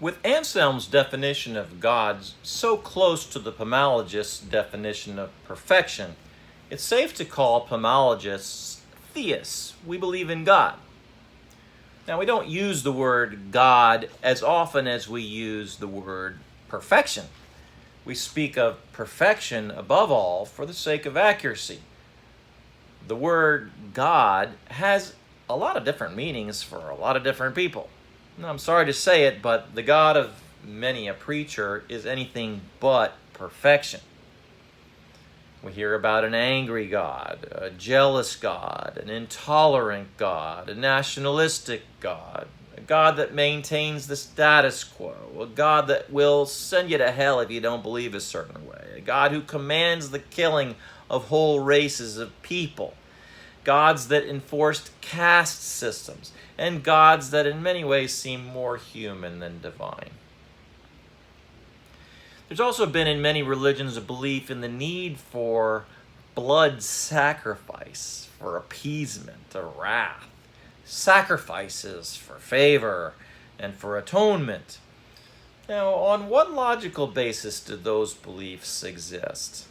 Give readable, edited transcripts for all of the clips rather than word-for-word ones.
With Anselm's definition of God so close to the Pamologist's definition of perfection, it's safe to call Pamologists theists. We believe in God. Now, we don't use the word God as often as we use the word perfection. We speak of perfection above all for the sake of accuracy. The word God has a lot of different meanings for a lot of different people. Now, I'm sorry to say it, but the God of many a preacher is anything but perfection. We hear about an angry God, a jealous God, an intolerant God, a nationalistic God, a God that maintains the status quo, a God that will send you to hell if you don't believe a certain way, a God who commands the killing of whole races of people, gods that enforced caste systems, and gods that in many ways seem more human than divine. There's also been in many religions a belief in the need for blood sacrifice, for appeasement, or wrath, sacrifices for favor and for atonement. Now, on what logical basis do those beliefs exist?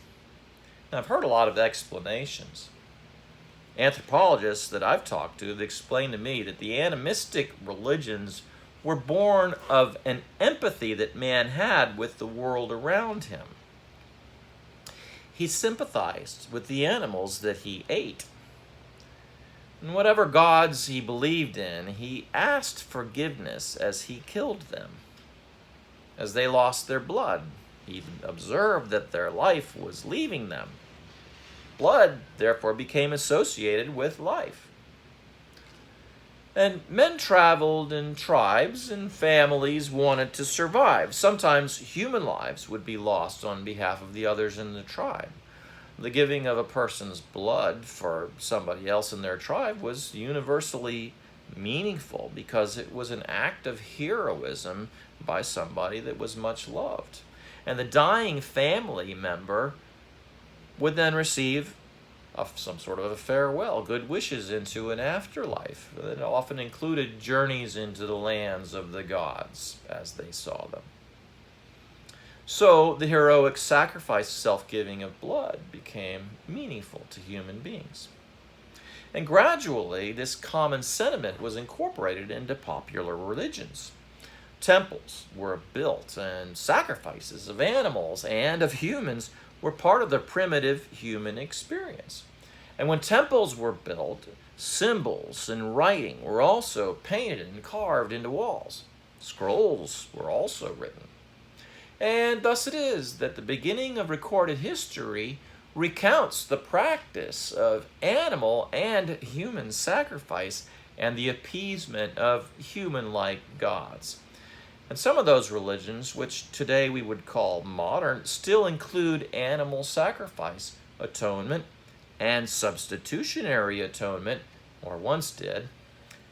Now, I've heard a lot of explanations. Anthropologists that I've talked to have explained to me that the animistic religions were born of an empathy that man had with the world around him. He sympathized with the animals that he ate. And whatever gods he believed in, he asked forgiveness as he killed them. As they lost their blood, he observed that their life was leaving them. Blood, therefore, became associated with life. And men traveled in tribes, and families wanted to survive. Sometimes human lives would be lost on behalf of the others in the tribe. The giving of a person's blood for somebody else in their tribe was universally meaningful because it was an act of heroism by somebody that was much loved. And the dying family member would then receive some sort of a farewell, good wishes into an afterlife that often included journeys into the lands of the gods as they saw them. So the heroic sacrifice, self-giving of blood became meaningful to human beings. And gradually, this common sentiment was incorporated into popular religions. Temples were built, and sacrifices of animals and of humans were part of the primitive human experience. And when temples were built, symbols and writing were also painted and carved into walls. Scrolls were also written. And thus it is that the beginning of recorded history recounts the practice of animal and human sacrifice and the appeasement of human-like gods. And some of those religions, which today we would call modern, still include animal sacrifice, atonement, and substitutionary atonement, or once did.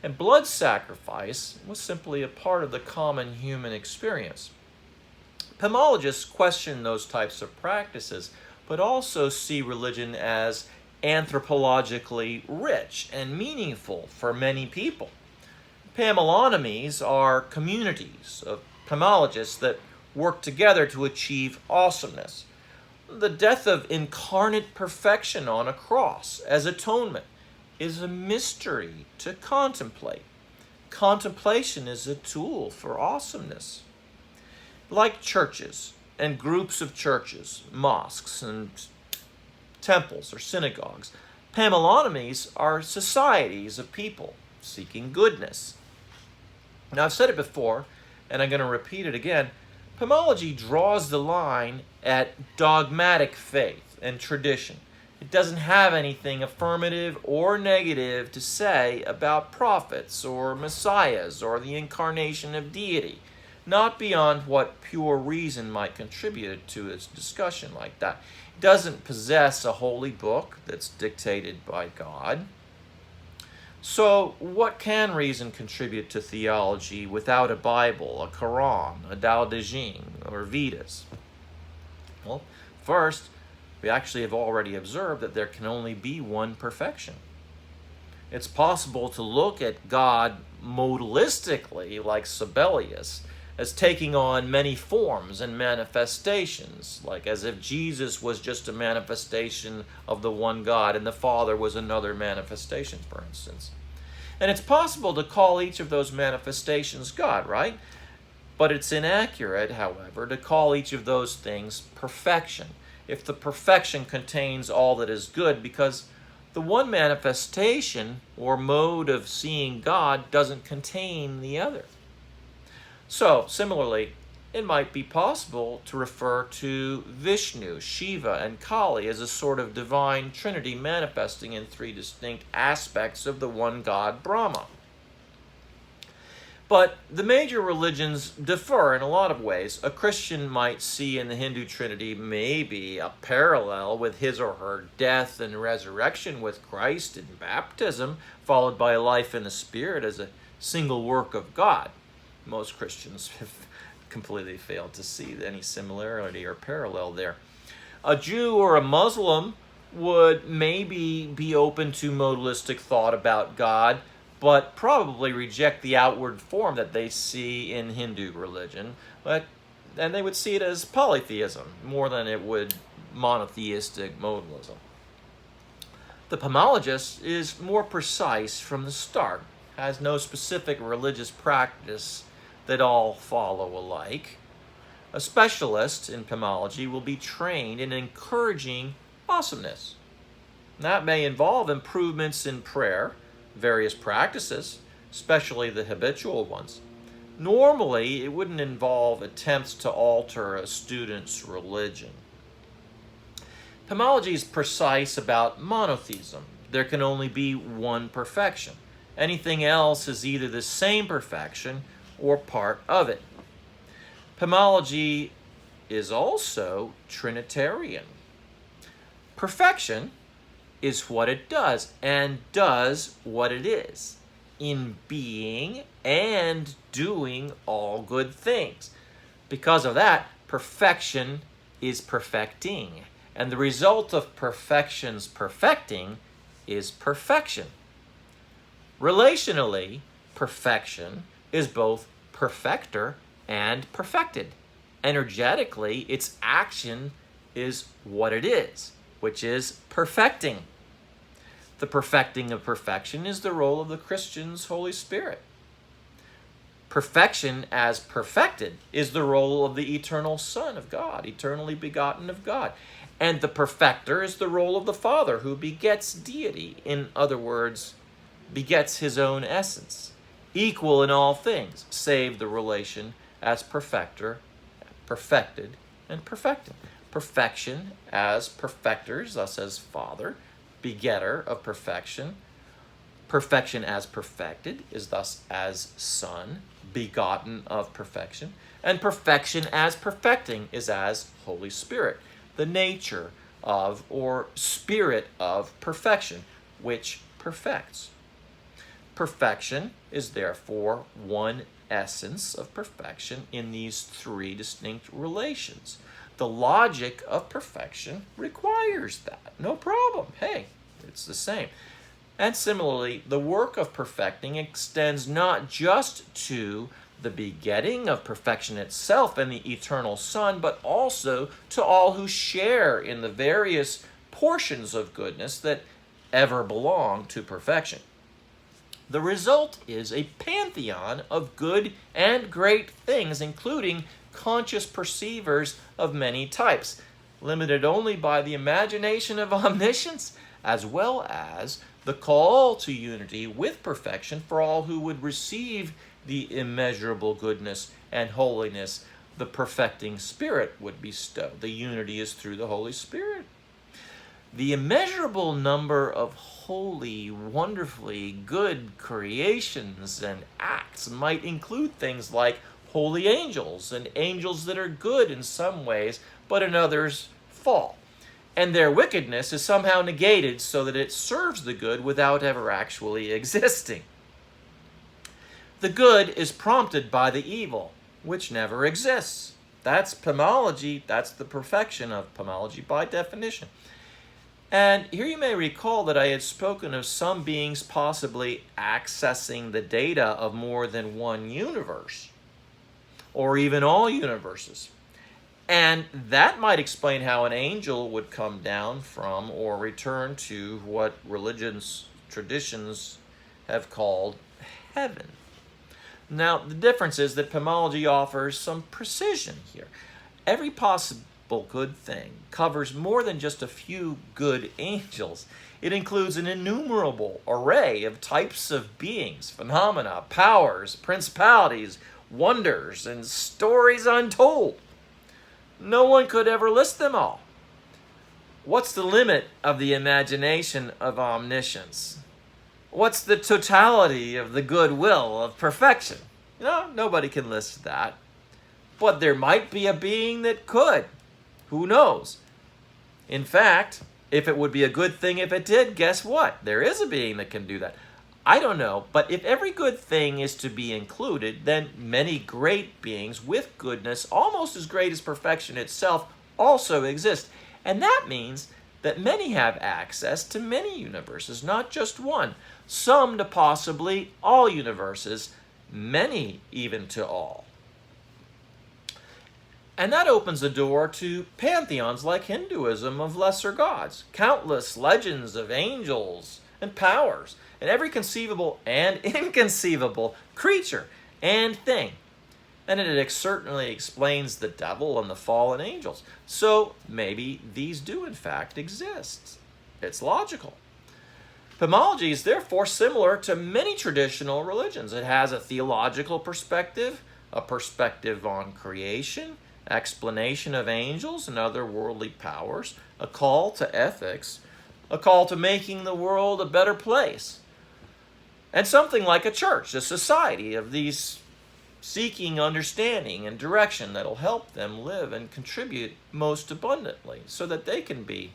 And blood sacrifice was simply a part of the common human experience. Pamologists question those types of practices, but also see religion as anthropologically rich and meaningful for many people. Pamalonomies are communities of pamologists that work together to achieve awesomeness. The death of incarnate perfection on a cross as atonement is a mystery to contemplate. Contemplation is a tool for awesomeness. Like churches and groups of churches, mosques and temples or synagogues, Pamalonomies are societies of people seeking goodness. Now, I've said it before, and I'm going to repeat it again. Pamalogy draws the line at dogmatic faith and tradition. It doesn't have anything affirmative or negative to say about prophets or messiahs or the incarnation of deity, not beyond what pure reason might contribute to its discussion like that. It doesn't possess a holy book that's dictated by God. So, what can reason contribute to theology without a Bible, a Quran, a Tao Te Ching, or Vedas? Well, first, we actually have already observed that there can only be one perfection. It's possible to look at God modalistically, like Sibelius, as taking on many forms and manifestations, like as if Jesus was just a manifestation of the one God and the Father was another manifestation, for instance. And it's possible to call each of those manifestations God, right? But it's inaccurate, however, to call each of those things perfection, if the perfection contains all that is good, because the one manifestation or mode of seeing God doesn't contain the other. So, similarly, it might be possible to refer to Vishnu, Shiva, and Kali as a sort of divine trinity manifesting in three distinct aspects of the one God, Brahma. But the major religions differ in a lot of ways. A Christian might see in the Hindu Trinity maybe a parallel with his or her death and resurrection with Christ in baptism, followed by a life in the Spirit as a single work of God. Most Christians have completely failed to see any similarity or parallel there. A Jew or a Muslim would maybe be open to modalistic thought about God, but probably reject the outward form that they see in Hindu religion, and they would see it as polytheism more than it would monotheistic modalism. The Pamologist is more precise from the start, has no specific religious practice that all follow alike. A specialist in Pamalogy will be trained in encouraging awesomeness. That may involve improvements in prayer, various practices, especially the habitual ones. Normally, it wouldn't involve attempts to alter a student's religion. Pamalogy is precise about monotheism. There can only be one perfection. Anything else is either the same perfection or part of it. Pamalogy is also Trinitarian. Perfection is what it does, and does what it is, in being and doing all good things. Because of that, perfection is perfecting, and the result of perfection's perfecting is perfection. Relationally, perfection is both perfecter and perfected. Energetically, its action is what it is, which is perfecting. The perfecting of perfection is the role of the Christian's Holy Spirit. Perfection as perfected is the role of the eternal Son of God, eternally begotten of God. And the perfecter is the role of the Father, who begets deity, in other words, begets his own essence, equal in all things, save the relation as perfecter, perfected, and perfecting. Perfection as perfecters, thus as Father, begetter of perfection. Perfection as perfected is thus as Son, begotten of perfection. And perfection as perfecting is as Holy Spirit, the nature of or spirit of perfection, which perfects. Perfection is therefore one essence of perfection in these three distinct relations. The logic of perfection requires that. No problem. Hey, it's the same. And similarly, the work of perfecting extends not just to the begetting of perfection itself and the eternal Son, but also to all who share in the various portions of goodness that ever belong to perfection. The result is a pantheon of good and great things, including conscious perceivers of many types, limited only by the imagination of omniscience, as well as the call to unity with perfection for all who would receive the immeasurable goodness and holiness the perfecting Spirit would bestow. The unity is through the Holy Spirit. The immeasurable number of holy, wonderfully good creations and acts might include things like holy angels and angels that are good in some ways, but in others fall. And their wickedness is somehow negated so that it serves the good without ever actually existing. The good is prompted by the evil, which never exists. That's Pamalogy. That's the perfection of Pamalogy by definition. And here you may recall that I had spoken of some beings possibly accessing the data of more than one universe. or even all universes. And that might explain how an angel would come down from or return to what religions, traditions have called heaven. Now, the difference is that Pamalogy offers some precision here. Every possible good thing covers more than just a few good angels. It includes an innumerable array of types of beings, phenomena, powers, principalities, wonders, and stories untold. No one could ever list them all. What's the limit of the imagination of omniscience? What's the totality of the goodwill of perfection? Nobody can list that. But there might be a being that could. Who knows? In fact, if it would be a good thing if it did, guess what? There is a being that can do that. I don't know, but if every good thing is to be included, then many great beings with goodness, almost as great as perfection itself, also exist. And that means that many have access to many universes, not just one. Some to possibly all universes, many even to all. And that opens the door to pantheons like Hinduism of lesser gods, countless legends of angels and powers, and every conceivable and inconceivable creature and thing. And it certainly explains the devil and the fallen angels. So maybe these do in fact exist. It's logical. Pamalogy is therefore similar to many traditional religions. It has a theological perspective, a perspective on creation, explanation of angels and other worldly powers, a call to ethics, a call to making the world a better place, and something like a church, a society of these seeking understanding and direction that'll help them live and contribute most abundantly so that they can be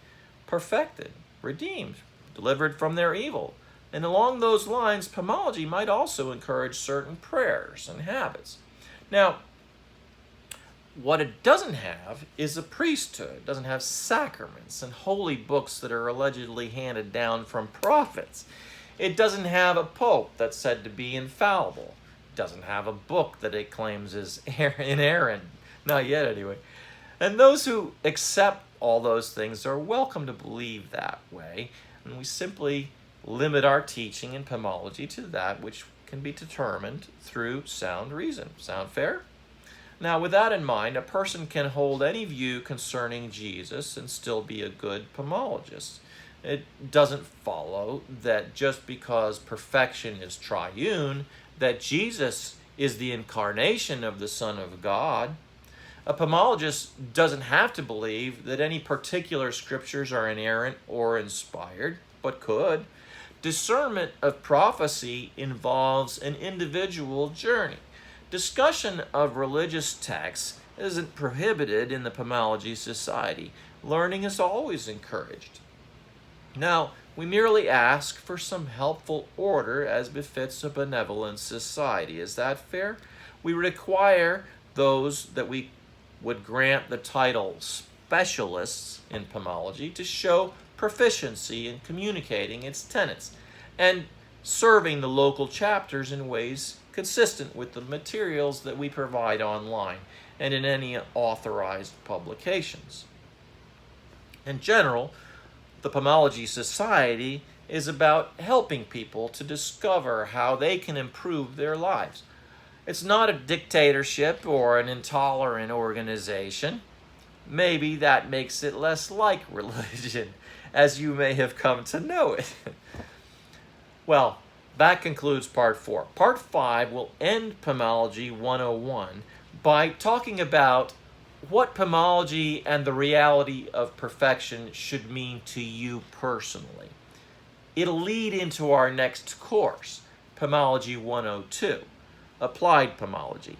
perfected, redeemed, delivered from their evil. And along those lines, Pamalogy might also encourage certain prayers and habits. Now, what it doesn't have is a priesthood. It doesn't have sacraments and holy books that are allegedly handed down from prophets. It doesn't have a pope that's said to be infallible. It doesn't have a book that it claims is inerrant. Not yet, anyway. And those who accept all those things are welcome to believe that way. And we simply limit our teaching in Pamalogy to that which can be determined through sound reason. Sound fair? Now, with that in mind, a person can hold any view concerning Jesus and still be a good Pamologist. It doesn't follow that just because perfection is triune, that Jesus is the incarnation of the Son of God. A Pamologist doesn't have to believe that any particular scriptures are inerrant or inspired, but could. Discernment of prophecy involves an individual journey. Discussion of religious texts isn't prohibited in the Pamalogy Society. Learning is always encouraged. Now, we merely ask for some helpful order as befits a benevolent society. Is that fair? We require those that we would grant the title specialists in Pamalogy to show proficiency in communicating its tenets and serving the local chapters in ways consistent with the materials that we provide online and in any authorized publications. In general, the Pamalogy Society is about helping people to discover how they can improve their lives. It's not a dictatorship or an intolerant organization. Maybe that makes it less like religion, as you may have come to know it. Well, that concludes Part 4. Part 5 will end Pamalogy 101 by talking about what Pamalogy and the reality of perfection should mean to you personally. It'll lead into our next course, Pamalogy 102, Applied Pamalogy.